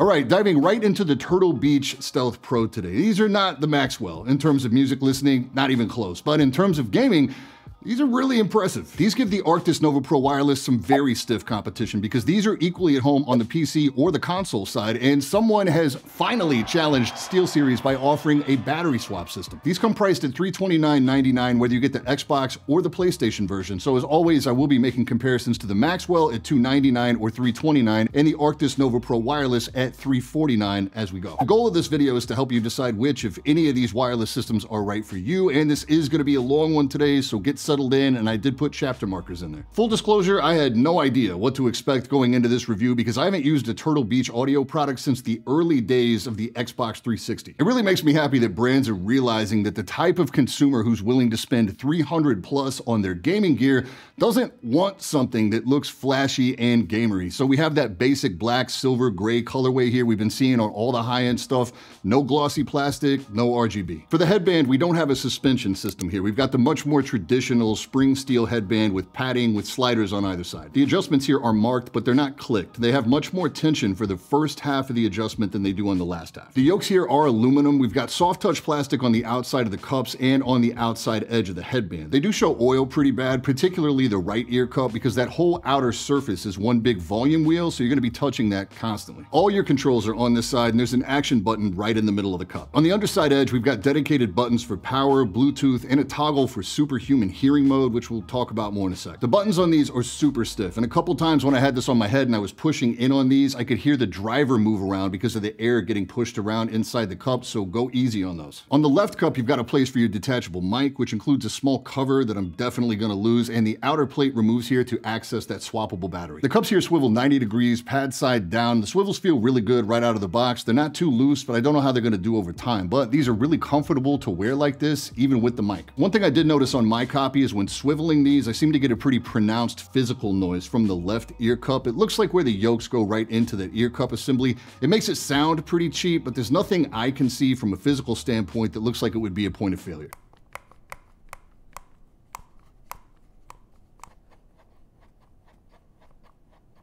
All right, diving right into the Turtle Beach Stealth Pro today. These are not the Maxwell in terms of music listening, not even close, but in terms of gaming, these are really impressive. These give the Arctis Nova Pro Wireless some very stiff competition because these are equally at home on the PC or the console side, and someone has finally challenged SteelSeries by offering a battery swap system. These come priced at $329.99 whether you get the Xbox or the PlayStation version. So as always, I will be making comparisons to the Maxwell at $299 or $329 and the Arctis Nova Pro Wireless at $349 as we go. The goal of this video is to help you decide which, if any of these wireless systems are right for you, and this is going to be a long one today, so get settled in, and I did put chapter markers in there. Full disclosure, I had no idea what to expect going into this review because I haven't used a Turtle Beach audio product since the early days of the Xbox 360. It really makes me happy that brands are realizing that the type of consumer who's willing to spend $300 plus on their gaming gear doesn't want something that looks flashy and gamery. So we have that basic black, silver, gray colorway here we've been seeing on all the high-end stuff. No glossy plastic, no RGB. For the headband, we don't have a suspension system here. We've got the much more traditional spring steel headband with padding with sliders on either side. The adjustments here are marked, but they're not clicked. They have much more tension for the first half of the adjustment than they do on the last half. The yokes here are aluminum. We've got soft touch plastic on the outside of the cups and on the outside edge of the headband. They do show oil pretty bad, particularly the right ear cup, because that whole outer surface is one big volume wheel, so you're going to be touching that constantly. All your controls are on this side, and there's an action button right in the middle of the cup. On the underside edge, we've got dedicated buttons for power, Bluetooth, and a toggle for superhuman hearing mode, which we'll talk about more in a sec. The buttons on these are super stiff, and a couple times when I had this on my head and I was pushing in on these, I could hear the driver move around because of the air getting pushed around inside the cup, so go easy on those. On the left cup, you've got a place for your detachable mic, which includes a small cover that I'm definitely going to lose, and the outer plate removes here to access that swappable battery. The cups here swivel 90 degrees, pad side down. The swivels feel really good right out of the box. They're not too loose, but I don't know how they're going to do over time, but these are really comfortable to wear like this, even with the mic. One thing I did notice on my copy is when swiveling these, I seem to get a pretty pronounced physical noise from the left ear cup. It looks like where the yokes go right into that ear cup assembly. It makes it sound pretty cheap, but there's nothing I can see from a physical standpoint that looks like it would be a point of failure.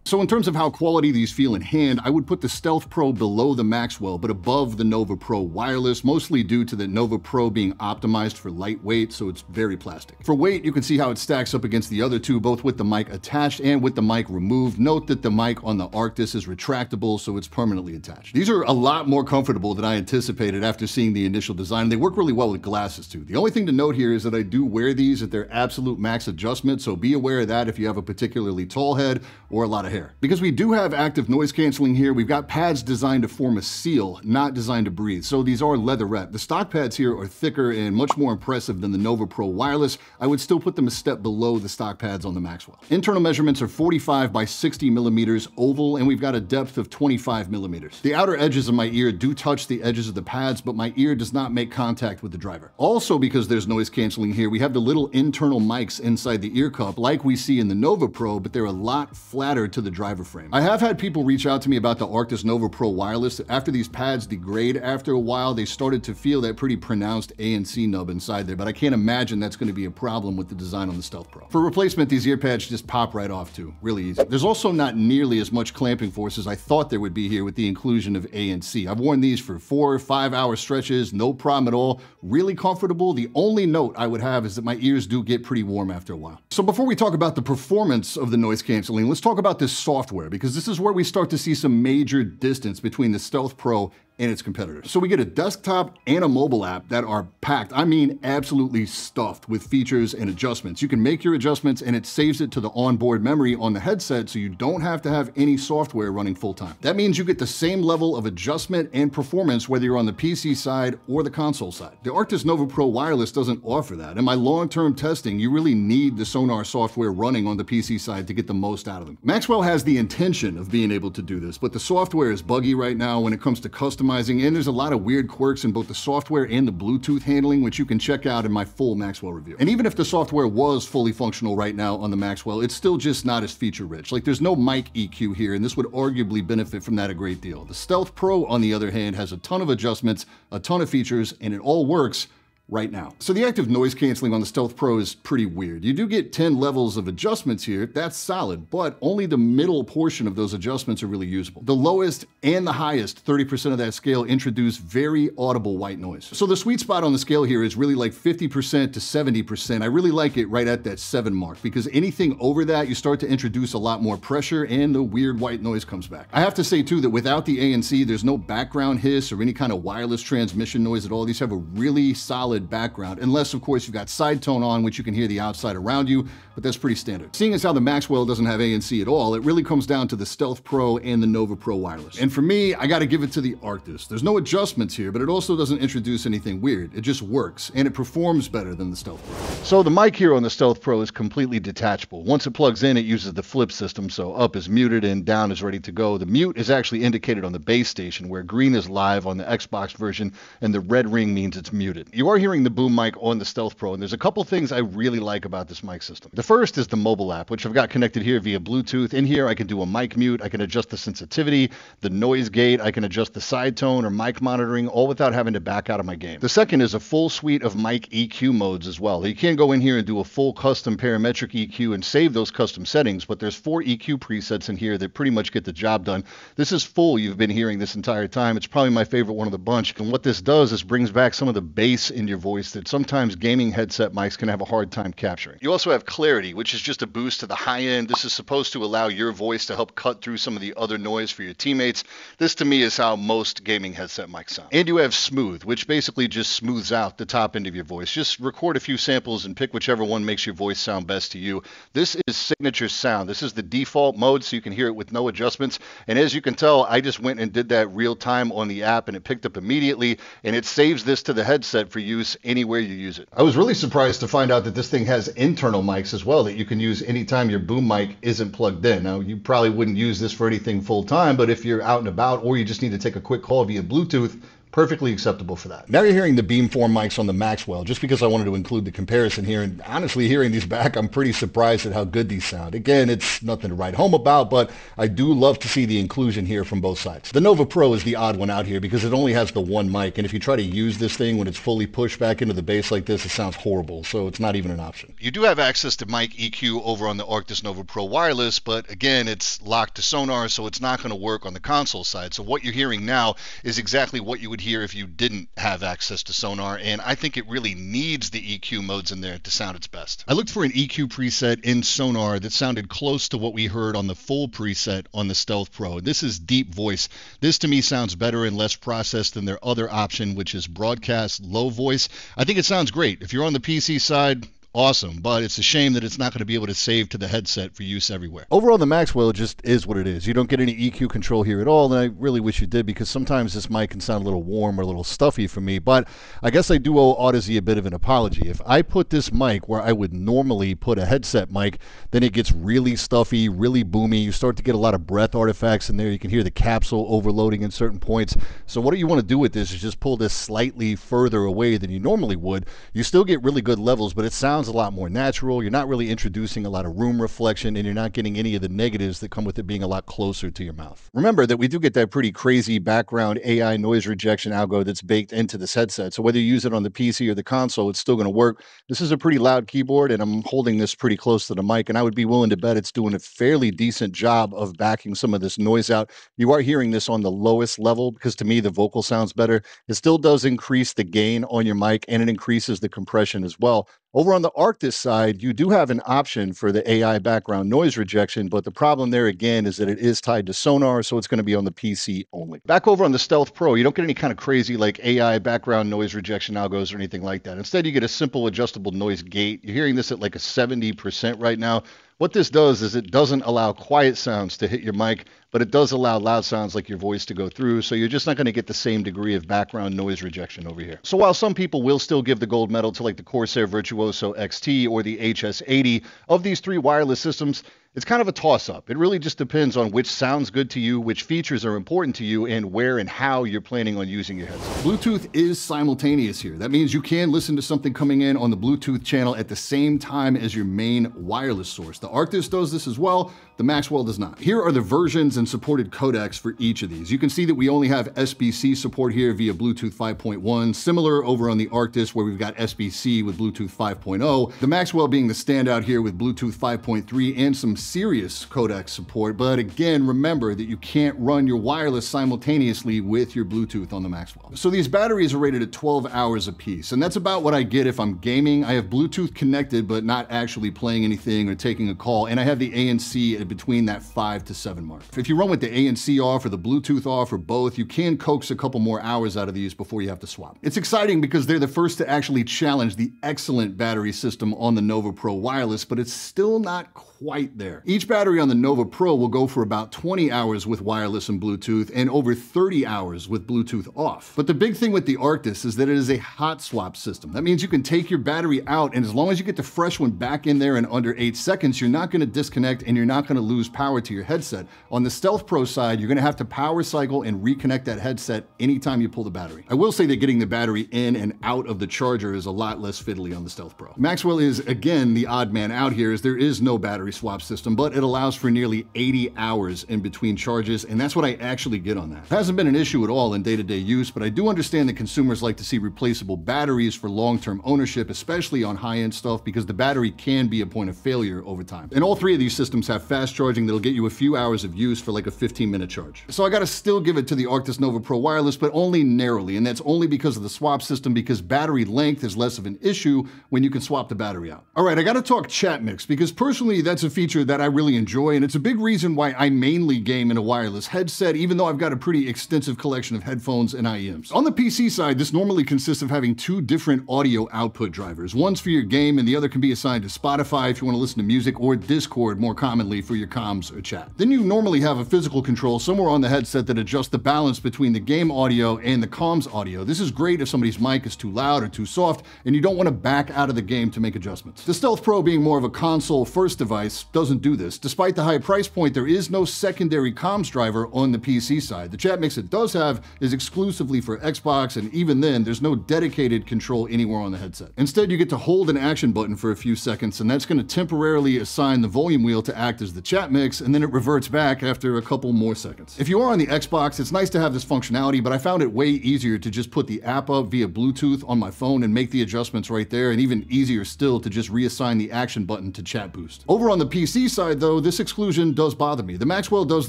So in terms of how quality these feel in hand, I would put the Stealth Pro below the Maxwell, but above the Nova Pro Wireless, mostly due to the Nova Pro being optimized for lightweight, so it's very plastic. For weight, you can see how it stacks up against the other two, both with the mic attached and with the mic removed. Note that the mic on the Arctis is retractable, so it's permanently attached. These are a lot more comfortable than I anticipated after seeing the initial design. They work really well with glasses too. The only thing to note here is that I do wear these at their absolute max adjustment, so be aware of that if you have a particularly tall head or a lot of hair. Because we do have active noise canceling here, we've got pads designed to form a seal, not designed to breathe. So these are leatherette. The stock pads here are thicker and much more impressive than the Nova Pro Wireless. I would still put them a step below the stock pads on the Maxwell. Internal measurements are 45 by 60 millimeters oval, and we've got a depth of 25 millimeters. The outer edges of my ear do touch the edges of the pads, but my ear does not make contact with the driver. Also, because there's noise canceling here, we have the little internal mics inside the ear cup like we see in the Nova Pro, but they're a lot flatter to the driver frame. I have had people reach out to me about the Arctis Nova Pro Wireless. After these pads degrade after a while, they started to feel that pretty pronounced ANC nub inside there, but I can't imagine that's going to be a problem with the design on the Stealth Pro. For replacement, these ear pads just pop right off too. Really easy. There's also not nearly as much clamping force as I thought there would be here with the inclusion of ANC. I've worn these for 4 or 5 hour stretches, no problem at all. Really comfortable. The only note I would have is that my ears do get pretty warm after a while. So before we talk about the performance of the noise canceling, let's talk about this software, because this is where we start to see some major distance between the Stealth Pro and its competitors. So we get a desktop and a mobile app that are packed, I mean absolutely stuffed with features and adjustments. You can make your adjustments and it saves it to the onboard memory on the headset, so you don't have to have any software running full time. That means you get the same level of adjustment and performance whether you're on the PC side or the console side. The Arctis Nova Pro Wireless doesn't offer that. In my long-term testing, you really need the Sonar software running on the PC side to get the most out of them. Maxwell has the intention of being able to do this, but the software is buggy right now when it comes to customizing, and there's a lot of weird quirks in both the software and the Bluetooth handling, which you can check out in my full Maxwell review. And even if the software was fully functional right now on the Maxwell, it's still just not as feature rich. Like, there's no mic EQ here, and this would arguably benefit from that a great deal. The Stealth Pro, on the other hand, has a ton of adjustments, a ton of features, and it all works right now. So the active noise canceling on the Stealth Pro is pretty weird. You do get 10 levels of adjustments here, that's solid, but only the middle portion of those adjustments are really usable. The lowest and the highest 30% of that scale introduce very audible white noise. So the sweet spot on the scale here is really like 50% to 70%. I really like it right at that 7 mark, because anything over that, you start to introduce a lot more pressure and the weird white noise comes back. I have to say too that without the ANC, there's no background hiss or any kind of wireless transmission noise at all. These have a really solid background, unless of course you've got side tone on, which you can hear the outside around you, but that's pretty standard. Seeing as how the Maxwell doesn't have ANC at all, it really comes down to the Stealth Pro and the Nova Pro Wireless. And for me, I gotta give it to the Arctis. There's no adjustments here, but it also doesn't introduce anything weird. It just works, and it performs better than the Stealth Pro. So the mic here on the Stealth Pro is completely detachable. Once it plugs in, it uses the flip system, so up is muted and down is ready to go. The mute is actually indicated on the base station, where green is live on the Xbox version, and the red ring means it's muted. You are hearing the boom mic on the Stealth Pro, and there's a couple things I really like about this mic system. The first is the mobile app, which I've got connected here via Bluetooth. In here, I can do a mic mute, I can adjust the sensitivity, the noise gate, I can adjust the side tone or mic monitoring, all without having to back out of my game. The second is a full suite of mic EQ modes as well. You can go in here and do a full custom parametric EQ and save those custom settings, but there's 4 EQ presets in here that pretty much get the job done. This is full, you've been hearing this entire time. It's probably my favorite one of the bunch, and what this does is brings back some of the bass in your voice that sometimes gaming headset mics can have a hard time capturing. You also have clarity, which is just a boost to the high end. This is supposed to allow your voice to help cut through some of the other noise for your teammates. This to me is how most gaming headset mics sound. And you have smooth, which basically just smooths out the top end of your voice. Just record a few samples and pick whichever one makes your voice sound best to you. This is signature sound. This is the default mode, so you can hear it with no adjustments. And as you can tell, I just went and did that real time on the app, and it picked up immediately, and it saves this to the headset for use anywhere you use it. I was really surprised to find out that this thing has internal mics as well that you can use anytime your boom mic isn't plugged in. Now, you probably wouldn't use this for anything full time, but if you're out and about or you just need to take a quick call via Bluetooth, perfectly acceptable for that. Now you're hearing the beamform mics on the Maxwell, just because I wanted to include the comparison here, and honestly, hearing these back, I'm pretty surprised at how good these sound. Again, it's nothing to write home about, but I do love to see the inclusion here from both sides. The Nova Pro is the odd one out here because it only has the one mic, and if you try to use this thing when it's fully pushed back into the bass like this, it sounds horrible, so it's not even an option. You do have access to mic EQ over on the Arctis Nova Pro Wireless, but again, it's locked to sonar, so it's not going to work on the console side. So what you're hearing now is exactly what you would hear if you didn't have access to sonar, and I think it really needs the EQ modes in there to sound its best. I looked for an EQ preset in sonar that sounded close to what we heard on the full preset on the Stealth Pro. This is deep voice. This to me sounds better and less processed than their other option, which is broadcast low voice. I think it sounds great. If you're on the PC side, awesome, but it's a shame that it's not going to be able to save to the headset for use everywhere. Overall, the Maxwell just is what it is. You don't get any EQ control here at all, and I really wish you did, because sometimes this mic can sound a little warm or a little stuffy for me, but I guess I do owe Audeze a bit of an apology. If I put this mic where I would normally put a headset mic, then it gets really stuffy, really boomy. You start to get a lot of breath artifacts in there. You can hear the capsule overloading in certain points. So what you want to do with this is just pull this slightly further away than you normally would. You still get really good levels, but it sounds a lot more natural. You're not really introducing a lot of room reflection, and you're not getting any of the negatives that come with it being a lot closer to your mouth. Remember that we do get that pretty crazy background AI noise rejection algo that's baked into this headset. So whether you use it on the PC or the console, it's still going to work. This is a pretty loud keyboard, and I'm holding this pretty close to the mic, and I would be willing to bet it's doing a fairly decent job of backing some of this noise out. You are hearing this on the lowest level because to me the vocal sounds better. It still does increase the gain on your mic, and it increases the compression as well. Over on the Arctis side, you do have an option for the AI background noise rejection, but the problem there again is that it is tied to sonar, so it's going to be on the PC only. Back over on the Stealth Pro, you don't get any kind of crazy like AI background noise rejection algos or anything like that. Instead, you get a simple adjustable noise gate. You're hearing this at like a 70% right now. What this does is it doesn't allow quiet sounds to hit your mic, but it does allow loud sounds like your voice to go through, so you're just not going to get the same degree of background noise rejection over here. So while some people will still give the gold medal to like the Corsair Virtuoso XT or the HS80, of these three wireless systems, it's kind of a toss-up. It really just depends on which sounds good to you, which features are important to you, and where and how you're planning on using your headset. Bluetooth is simultaneous here. That means you can listen to something coming in on the Bluetooth channel at the same time as your main wireless source. The Arctis does this as well. The The Maxwell does not. Here are the versions and supported codecs for each of these. You can see that we only have SBC support here via Bluetooth 5.1, similar over on the Arctis where we've got SBC with Bluetooth 5.0. The Maxwell being the standout here with Bluetooth 5.3 and some serious codec support, but again, remember that you can't run your wireless simultaneously with your Bluetooth on the Maxwell. So these batteries are rated at 12 hours apiece, and that's about what I get if I'm gaming. I have Bluetooth connected, but not actually playing anything or taking a call, and I have the ANC at between that 5 to 7 mark. If you run with the ANC off or the Bluetooth off or both, you can coax a couple more hours out of these before you have to swap. It's exciting because they're the first to actually challenge the excellent battery system on the Nova Pro Wireless, but it's still not quite there. Each battery on the Nova Pro will go for about 20 hours with wireless and Bluetooth and over 30 hours with Bluetooth off. But the big thing with the Arctis is that it is a hot swap system. That means you can take your battery out, and as long as you get the fresh one back in there in under 8 seconds, you're not going to disconnect and you're not going to lose power to your headset. On the Stealth Pro side, you're going to have to power cycle and reconnect that headset anytime you pull the battery. I will say that getting the battery in and out of the charger is a lot less fiddly on the Stealth Pro. Maxwell is, again, the odd man out here, as there is no battery swap system, but it allows for nearly 80 hours in between charges, and that's what I actually get on that. It hasn't been an issue at all in day-to-day use, but I do understand that consumers like to see replaceable batteries for long-term ownership, especially on high-end stuff, because the battery can be a point of failure over time. And all three of these systems have fast charging that'll get you a few hours of use for like a 15-minute charge. So I gotta still give it to the Arctis Nova Pro Wireless, but only narrowly, and that's only because of the swap system, because battery length is less of an issue when you can swap the battery out. All right, I gotta talk chat mix, because personally that's a feature that I really enjoy, and it's a big reason why I mainly game in a wireless headset, even though I've got a pretty extensive collection of headphones and IEMs. On the PC side, this normally consists of having two different audio output drivers. One's for your game, and the other can be assigned to Spotify if you want to listen to music, or Discord more commonly for your comms or chat. Then you normally have a physical control somewhere on the headset that adjusts the balance between the game audio and the comms audio. This is great if somebody's mic is too loud or too soft, and you don't want to back out of the game to make adjustments. The Stealth Pro, being more of a console-first device, doesn't do this. Despite the high price point, there is no secondary comms driver on the PC side. The chat mix it does have is exclusively for Xbox, and even then, there's no dedicated control anywhere on the headset. Instead, you get to hold an action button for a few seconds, and that's going to temporarily assign the volume wheel to act as the chat mix, and then it reverts back after a couple more seconds. If you are on the Xbox, it's nice to have this functionality, but I found it way easier to just put the app up via Bluetooth on my phone and make the adjustments right there, and even easier still to just reassign the action button to chat boost. Over on the PC side though, this exclusion does bother me. The Maxwell does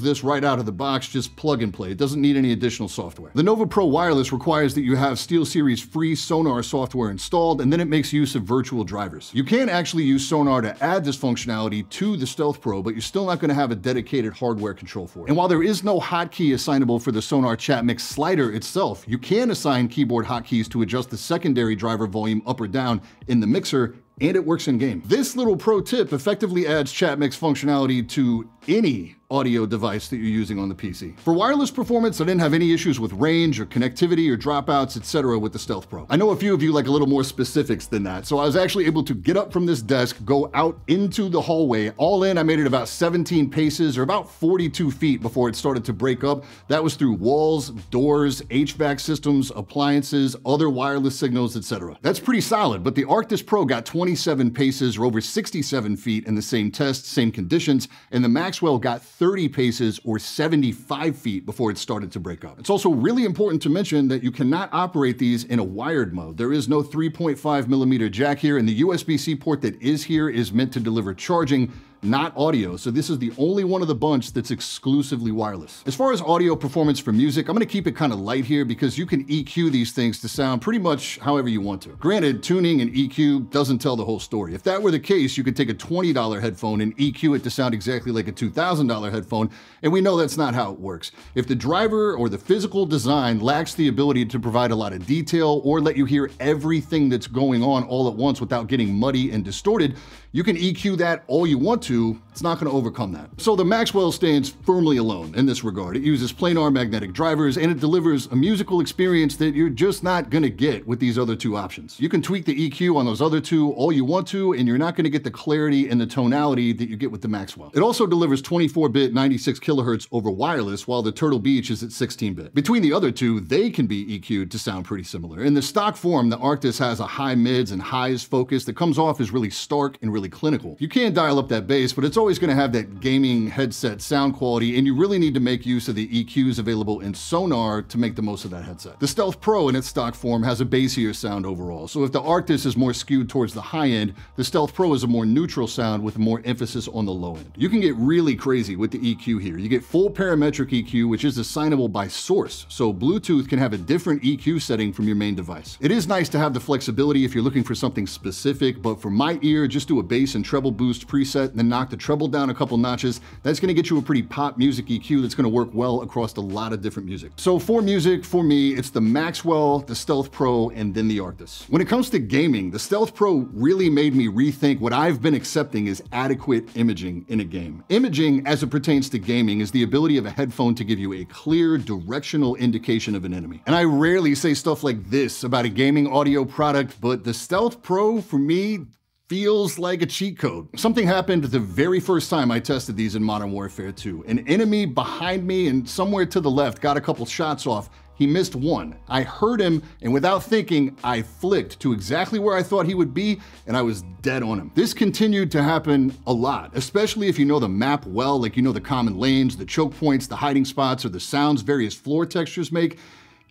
this right out of the box, just plug and play. It doesn't need any additional software. The Nova Pro Wireless requires that you have SteelSeries free Sonar software installed, and then it makes use of virtual drivers. You can actually use Sonar to add this functionality to the Stealth Pro, but you're still not going to have a dedicated hardware control for it. And while there is no hotkey assignable for the Sonar chat mix slider itself, you can assign keyboard hotkeys to adjust the secondary driver volume up or down in the mixer, and it works in game. This little pro tip effectively adds chat mix functionality to any audio device that you're using on the PC. For wireless performance, I didn't have any issues with range or connectivity or dropouts, etc. with the Stealth Pro. I know a few of you like a little more specifics than that, so I was actually able to get up from this desk, go out into the hallway. All in, I made it about 17 paces or about 42 feet before it started to break up. That was through walls, doors, HVAC systems, appliances, other wireless signals, etc. That's pretty solid, but the Arctis Pro got 27 paces or over 67 feet in the same test, same conditions, and the Maxwell got 30 paces or 75 feet before it started to break up. It's also really important to mention that you cannot operate these in a wired mode. There is no 3.5mm jack here, and the USB-C port that is here is meant to deliver charging, not audio, so this is the only one of the bunch that's exclusively wireless. As far as audio performance for music, I'm gonna keep it kind of light here because you can EQ these things to sound pretty much however you want to. Granted, tuning and EQ doesn't tell the whole story. If that were the case, you could take a $20 headphone and EQ it to sound exactly like a $2,000 headphone, and we know that's not how it works. If the driver or the physical design lacks the ability to provide a lot of detail or let you hear everything that's going on all at once without getting muddy and distorted, you can EQ that all you want to, it's not going to overcome that. So the Maxwell stands firmly alone in this regard. It uses planar magnetic drivers, and it delivers a musical experience that you're just not going to get with these other two options. You can tweak the EQ on those other two all you want to, and you're not going to get the clarity and the tonality that you get with the Maxwell. It also delivers 24-bit 96 kilohertz over wireless, while the Turtle Beach is at 16-bit. Between the other two, they can be EQ'd to sound pretty similar. In the stock form, the Arctis has a high mids and highs focus that comes off as really stark and really clinical. You can dial up that bass bass, but it's always gonna have that gaming headset sound quality, and you really need to make use of the EQs available in Sonar to make the most of that headset. The Stealth Pro in its stock form has a bassier sound overall, so if the Arctis is more skewed towards the high end, the Stealth Pro is a more neutral sound with more emphasis on the low end. You can get really crazy with the EQ here. You get full parametric EQ, which is assignable by source, so Bluetooth can have a different EQ setting from your main device. It is nice to have the flexibility if you're looking for something specific, but for my ear, just do a bass and treble boost preset, and then knock the treble down a couple notches. That's gonna get you a pretty pop music EQ that's gonna work well across a lot of different music. So for music, for me, it's the Maxwell, the Stealth Pro, and then the Arctis. When it comes to gaming, the Stealth Pro really made me rethink what I've been accepting as adequate imaging in a game. Imaging, as it pertains to gaming, is the ability of a headphone to give you a clear, directional indication of an enemy. And I rarely say stuff like this about a gaming audio product, but the Stealth Pro, for me, feels like a cheat code. Something happened the very first time I tested these in Modern Warfare 2. An enemy behind me and somewhere to the left got a couple shots off. He missed one. I heard him, and without thinking, I flicked to exactly where I thought he would be, and I was dead on him. This continued to happen a lot, especially if you know the map well, like you know the common lanes, the choke points, the hiding spots, or the sounds various floor textures make.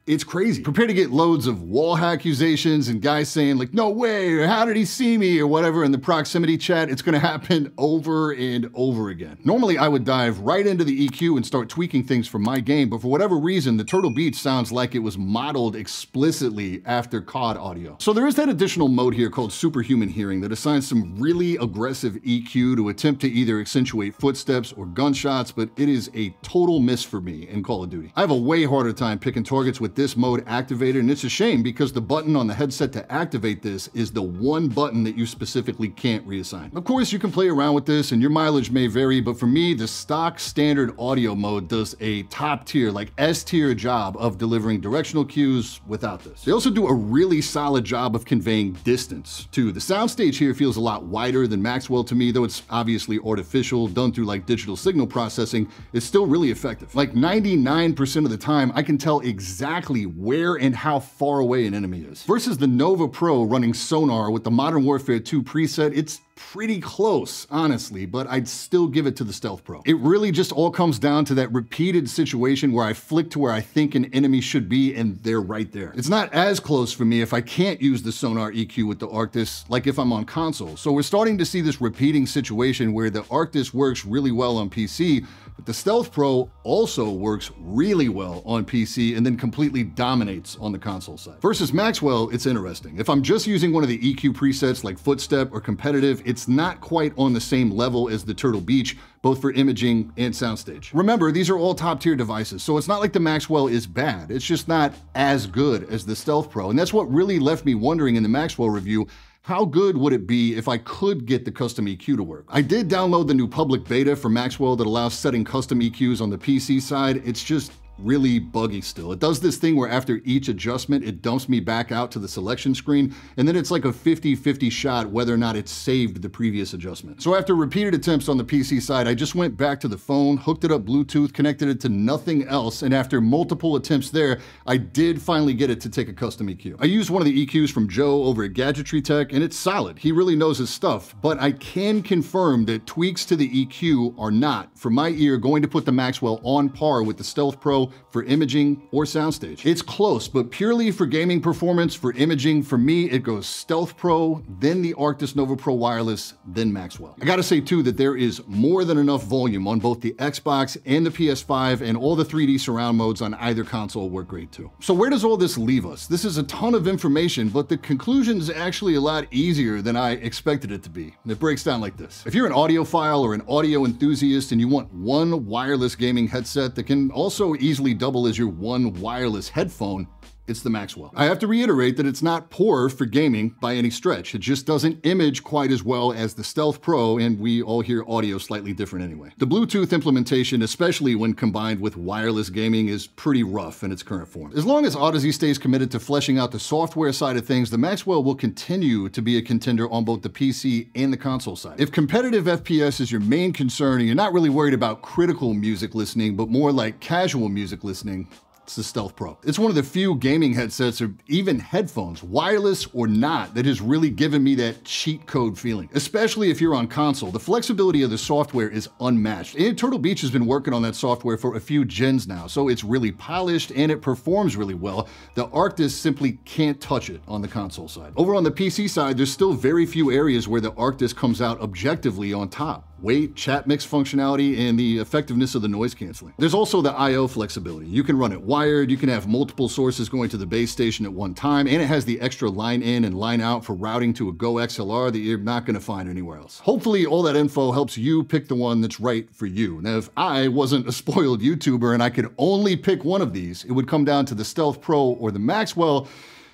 It's crazy. Prepare to get loads of wall hack accusations and guys saying like, no way, or how did he see me, or whatever in the proximity chat. It's gonna happen over and over again. Normally I would dive right into the EQ and start tweaking things for my game, but for whatever reason, the Turtle Beach sounds like it was modeled explicitly after COD audio. So there is that additional mode here called Superhuman Hearing that assigns some really aggressive EQ to attempt to either accentuate footsteps or gunshots, but it is a total miss for me in Call of Duty. I have a way harder time picking targets with this mode activated, and it's a shame because the button on the headset to activate this is the one button that you specifically can't reassign. Of course, you can play around with this and your mileage may vary, but for me, the stock standard audio mode does a top tier, like S tier job of delivering directional cues without this. They also do a really solid job of conveying distance too. The soundstage here feels a lot wider than Maxwell to me, though it's obviously artificial, done through like digital signal processing. It's still really effective. Like 99% of the time, I can tell exactly where and how far away an enemy is. Versus the Nova Pro running Sonar with the Modern Warfare 2 preset, it's pretty close, honestly, but I'd still give it to the Stealth Pro. It really just all comes down to that repeated situation where I flick to where I think an enemy should be and they're right there. It's not as close for me if I can't use the Sonar EQ with the Arctis, like if I'm on console. So we're starting to see this repeating situation where the Arctis works really well on PC, but the Stealth Pro also works really well on PC and then completely dominates on the console side. Versus Maxwell, it's interesting. If I'm just using one of the EQ presets like Footstep or Competitive, it's not quite on the same level as the Turtle Beach, both for imaging and soundstage. Remember, these are all top tier devices, so it's not like the Maxwell is bad. It's just not as good as the Stealth Pro. And that's what really left me wondering in the Maxwell review, how good would it be if I could get the custom EQ to work? I did download the new public beta for Maxwell that allows setting custom EQs on the PC side. It's just really buggy still. It does this thing where after each adjustment, it dumps me back out to the selection screen, and then it's like a 50-50 shot whether or not it saved the previous adjustment. So after repeated attempts on the PC side, I just went back to the phone, hooked it up Bluetooth, connected it to nothing else, and after multiple attempts there, I did finally get it to take a custom EQ. I used one of the EQs from Joe over at Gadgetry Tech, and it's solid. He really knows his stuff, but I can confirm that tweaks to the EQ are not, for my ear, going to put the Maxwell on par with the Stealth Pro for imaging or soundstage. It's close, but purely for gaming performance, for imaging, for me, it goes Stealth Pro, then the Arctis Nova Pro Wireless, then Maxwell. I gotta say too that there is more than enough volume on both the Xbox and the PS5, and all the 3D surround modes on either console work great too. So where does all this leave us? This is a ton of information, but the conclusion is actually a lot easier than I expected it to be. And it breaks down like this. If you're an audiophile or an audio enthusiast and you want one wireless gaming headset that can also easily double as your one wireless headphone, it's the Maxwell. I have to reiterate that it's not poor for gaming by any stretch. It just doesn't image quite as well as the Stealth Pro, and we all hear audio slightly different anyway. The Bluetooth implementation, especially when combined with wireless gaming, is pretty rough in its current form. As long as Audeze stays committed to fleshing out the software side of things, the Maxwell will continue to be a contender on both the PC and the console side. If competitive FPS is your main concern and you're not really worried about critical music listening, but more like casual music listening, It's the Stealth Pro. It's one of the few gaming headsets or even headphones, wireless or not, that has really given me that cheat code feeling, especially if you're on console. The flexibility of the software is unmatched, and Turtle Beach has been working on that software for a few gens now, so it's really polished and it performs really well. The Arctis simply can't touch it on the console side. Over on the PC side, there's still very few areas where the Arctis comes out objectively on top. Weight, chat mix functionality, and the effectiveness of the noise canceling. There's also the I/O flexibility. You can run it wired, you can have multiple sources going to the base station at one time, and it has the extra line in and line out for routing to a Go XLR that you're not gonna find anywhere else. Hopefully all that info helps you pick the one that's right for you. Now, if I wasn't a spoiled YouTuber and I could only pick one of these, it would come down to the Stealth Pro or the Maxwell,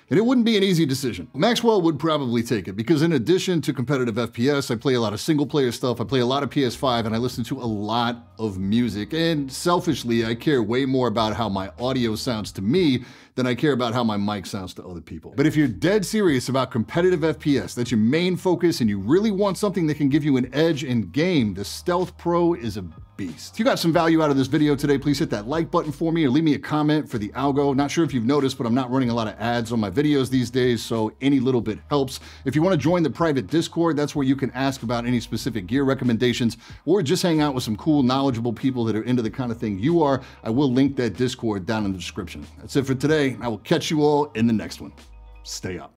and it wouldn't be an easy decision. Maxwell would probably take it because in addition to competitive FPS, I play a lot of single player stuff, I play a lot of PS5, and I listen to a lot of music. And selfishly, I care way more about how my audio sounds to me than I care about how my mic sounds to other people. But if you're dead serious about competitive FPS, that's your main focus, and you really want something that can give you an edge in game, the Stealth Pro is a beast. If you got some value out of this video today, please hit that like button for me or leave me a comment for the algo. Not sure if you've noticed, but I'm not running a lot of ads on my videos these days, so any little bit helps. If you want to join the private Discord, that's where you can ask about any specific gear recommendations or just hang out with some cool, knowledgeable people that are into the kind of thing you are. I will link that Discord down in the description. That's it for today. I will catch you all in the next one. Stay up.